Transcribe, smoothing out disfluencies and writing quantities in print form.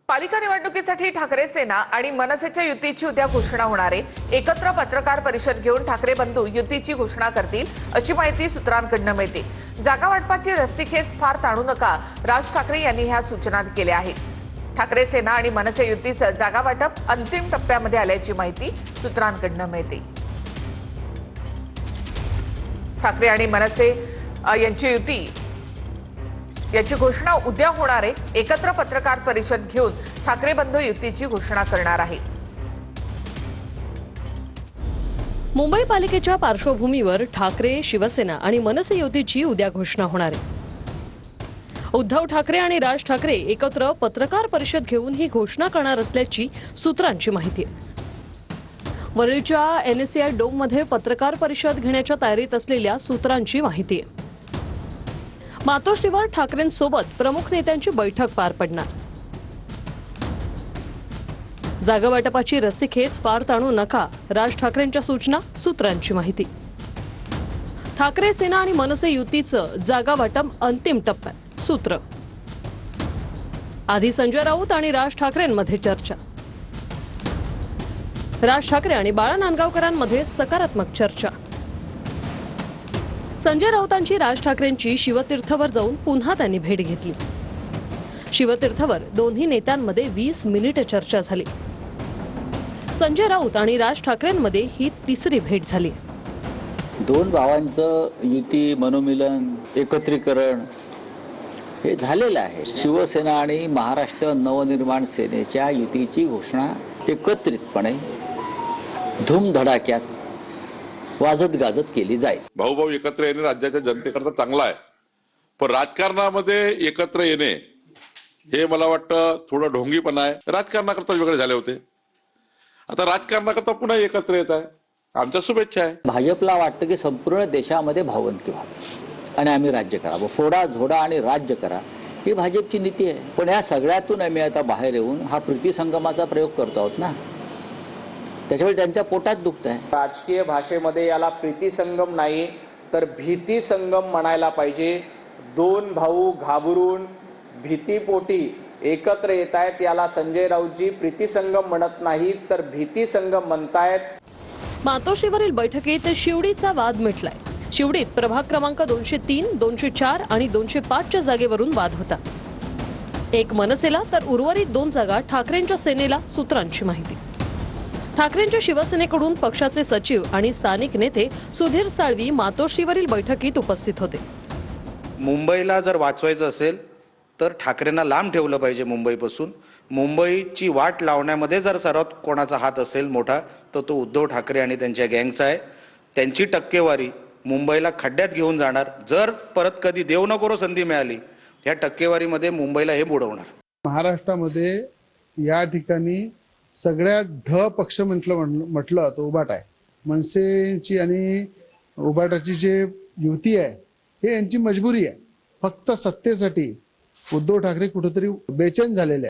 पालिका निवडणुकीसाठी ठाकरे सेना आणि मनसेच्या युतीची उद्या घोषणा होणार आहे। एकत्र पत्रकार परिषद घेऊन ठाकरे बंधू युतीची घोषणा करतील अशी माहिती सूत्रांकडून मिळते। जागा वाटपाची रस्सीखेच फार ताणू नका, राज ठाकरे यांनी ह्या सूचना केल्या आहेत। ठाकरे सेना आणि मनसे युतीचं जागा वाटप अंतिम टप्प्यामध्ये आल्याची माहिती सूत्रांकडून मिळते। ठाकरे आणि मनसे यांची युती याची घोषणा उद्या होणार आहे। एकत्र पत्रकार परिषद घेऊन ठाकरे बंधू युतीची घोषणा करणार आहेत। मुंबई पालिकेच्या पार्श्वभूमीवर ठाकरे, शिवसेना आणि मनसे युतीची उद्या घोषणा होणार आहे। उद्धव ठाकरे आणि राज ठाकरे एकत्र पत्रकार परिषद घेऊन ही घोषणा करणार असल्याची सूत्रांची माहिती आहे। वरळीच्या NSCI डोममध्ये पत्रकार परिषद घेण्याच्या तयारीत असलेल्या सूत्रांची माहिती आहे। मातोश्रीवर ठाकरेंसोबत प्रमुख नेत्यांची बैठक पार पडणार। जागा वाटपाची रस्सीखेच फार ताणू नका, राज ठाकरेंच्या सूचना, सूत्रांची माहिती। ठाकरे सेना आणि मनसे युतीचं जागा वाटप अंतिम टप्प्यात, सूत्र। आधी संजय राऊत आणि राज ठाकरेंमध्ये चर्चा। राज ठाकरे आणि बाळा नांदगावकरांमध्ये सकारात्मक चर्चा। संजय राऊतांची राज ठाकरेंची शिवतीर्थवर जाऊन पुन्हा त्यांनी भेट घेतली। शिवतीर्थवर दोन्ही नेत्यांमध्ये 20 मिनिटे चर्चा झाली। संजय राऊत आणि राज ठाकरेंमध्ये ही तिसरी भेट झाली। दोन भावांचं युती, मनोमिलन, एकत्रीकरण हे झालेलं आहे। शिवसेना आणि महाराष्ट्र नवनिर्माण सेनेच्या युतीची घोषणा एकत्रितपणे धूमधडाक्यात वाजत गाजत केली जाईल। भाऊ एकत्र येणे राज्याच्या जनतेकरता चांगला आहे, पण राजकारणामध्ये एकत्र येणे हे मला वाटतं थोडं ढोंगीपणा आहे। राजकारणाकरता वेगळे झाले होते, आता राजकारणाकरता पुन्हा एकत्र येत आहे। आमच्या शुभेच्छा आहे। भाजपला वाटतं की संपूर्ण देशामध्ये भावंडकी व्हावी आणि आम्ही राज्य करावं, फोडा झोडा आणि राज्य करा, ही भाजपची नीती आहे। पण या सगळ्यातून आम्ही आता बाहेर येऊन हा प्रीतिसंगमाचा प्रयोग करतो आहोत ना, त्याच्यामुळे त्यांच्या पोटात दुखत आहे। राजकीय भाषेमध्ये याला प्रीतिसंगम नाही तर भीतीसंगम म्हणायला पाहिजे। दोन भाऊ घाबरून भीतीपोटी एकत्र येत आहेत, याला संजय राऊतजी प्रीतिसंगम म्हणत नाहीत तर भीतीसंगम म्हणतायत। मातोश्रीवरील बैठकीत शिवडीचा वाद मिटलाय। शिवडीत प्रभाग क्रमांक 203, 204 आणि 205च्या जागेवरून वाद होता। एक मनसेला तर उर्वरित 2 जागा ठाकरेंच्या सेनेला, सूत्रांची माहिती। ठाकरेंच्या शिवसेनेकडून पक्षाचे सचिव आणि स्थानिक नेते सुधीर साळवी मातोश्रीवरील बैठकीत उपस्थित होते। मुंबईला जर वाचवायचं असेल तर ठाकरेंना लांब ठेवलं पाहिजे मुंबईपासून। मुंबईची वाट लावण्यामध्ये जर सर्वात कोणाचा हात असेल मोठा तर तो उद्धव ठाकरे आणि त्यांच्या गँगचा आहे। त्यांची टक्केवारी मुंबईला खड्ड्यात घेऊन जाणार। जर परत कधी देव न करो संधी मिळाली, या टक्केवारीमध्ये मुंबईला हे बुडवणार। महाराष्ट्रामध्ये या ठिकाणी सगळ्यात ढ पक्ष म्हटलं तो उभाटा आहे। मनसेची आणि उभाटाची जे युती आहे हे यांची मजबुरी आहे। फक्त सत्तेसाठी उद्धव ठाकरे कुठेतरी बेचैन झालेले आहेत।